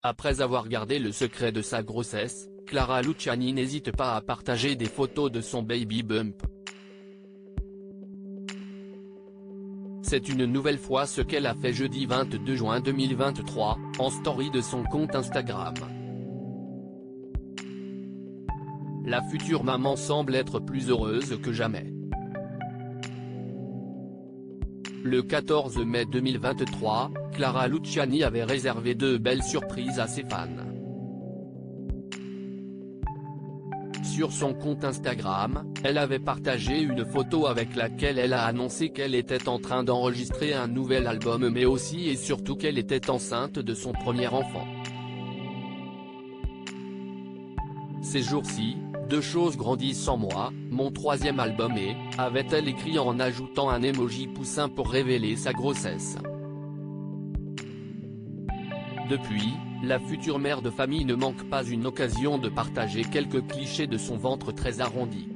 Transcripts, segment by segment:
Après avoir gardé le secret de sa grossesse, Clara Luciani n'hésite pas à partager des photos de son baby bump. C'est une nouvelle fois ce qu'elle a fait jeudi 22 juin 2023, en story de son compte Instagram. La future maman semble être plus heureuse que jamais. Le 14 mai 2023, Clara Luciani avait réservé deux belles surprises à ses fans. Sur son compte Instagram, elle avait partagé une photo avec laquelle elle a annoncé qu'elle était en train d'enregistrer un nouvel album mais aussi et surtout qu'elle était enceinte de son premier enfant. Ces jours-ci, deux choses grandissent en moi, mon troisième album est, avait-elle écrit en ajoutant un emoji poussin pour révéler sa grossesse. Depuis, la future mère de famille ne manque pas une occasion de partager quelques clichés de son ventre très arrondi.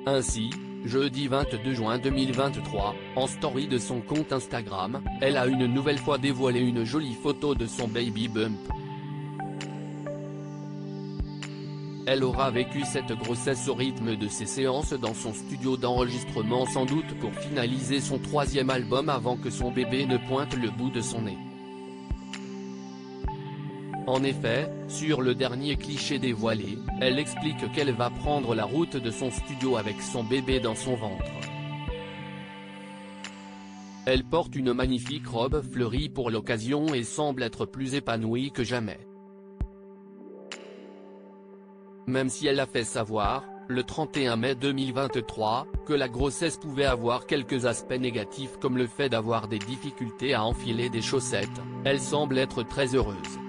Ainsi, jeudi 22 juin 2023, en story de son compte Instagram, elle a une nouvelle fois dévoilé une jolie photo de son baby bump. Elle aura vécu cette grossesse au rythme de ses séances dans son studio d'enregistrement sans doute pour finaliser son troisième album avant que son bébé ne pointe le bout de son nez. En effet, sur le dernier cliché dévoilé, elle explique qu'elle va prendre la route de son studio avec son bébé dans son ventre. Elle porte une magnifique robe fleurie pour l'occasion et semble être plus épanouie que jamais. Même si elle a fait savoir, le 31 mai 2023, que la grossesse pouvait avoir quelques aspects négatifs comme le fait d'avoir des difficultés à enfiler des chaussettes, elle semble être très heureuse.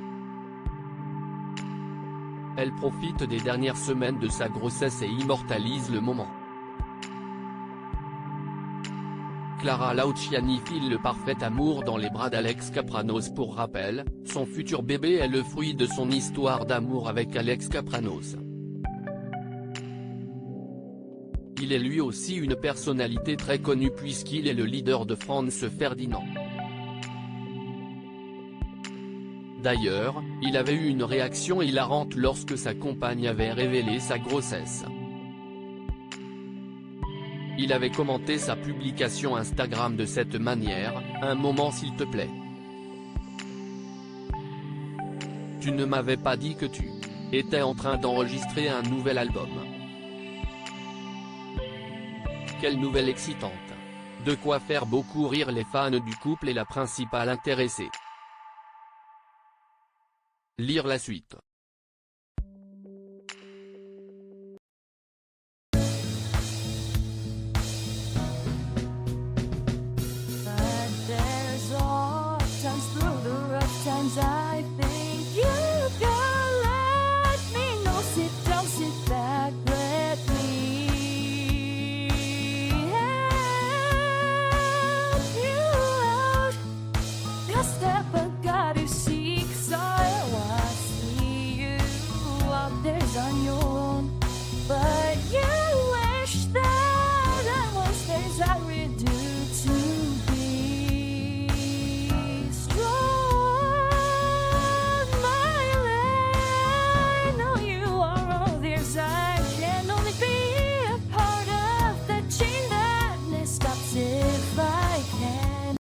Elle profite des dernières semaines de sa grossesse et immortalise le moment. Clara Luciani file le parfait amour dans les bras d'Alex Kapranos. Pour rappel, son futur bébé est le fruit de son histoire d'amour avec Alex Kapranos. Il est lui aussi une personnalité très connue puisqu'il est le leader de Franz Ferdinand. D'ailleurs, il avait eu une réaction hilarante lorsque sa compagne avait révélé sa grossesse. Il avait commenté sa publication Instagram de cette manière, « Un moment s'il te plaît. Tu ne m'avais pas dit que tu étais en train d'enregistrer un nouvel album. Quelle nouvelle excitante. De quoi faire beaucoup rire les fans du couple et la principale intéressée. » Lire la suite.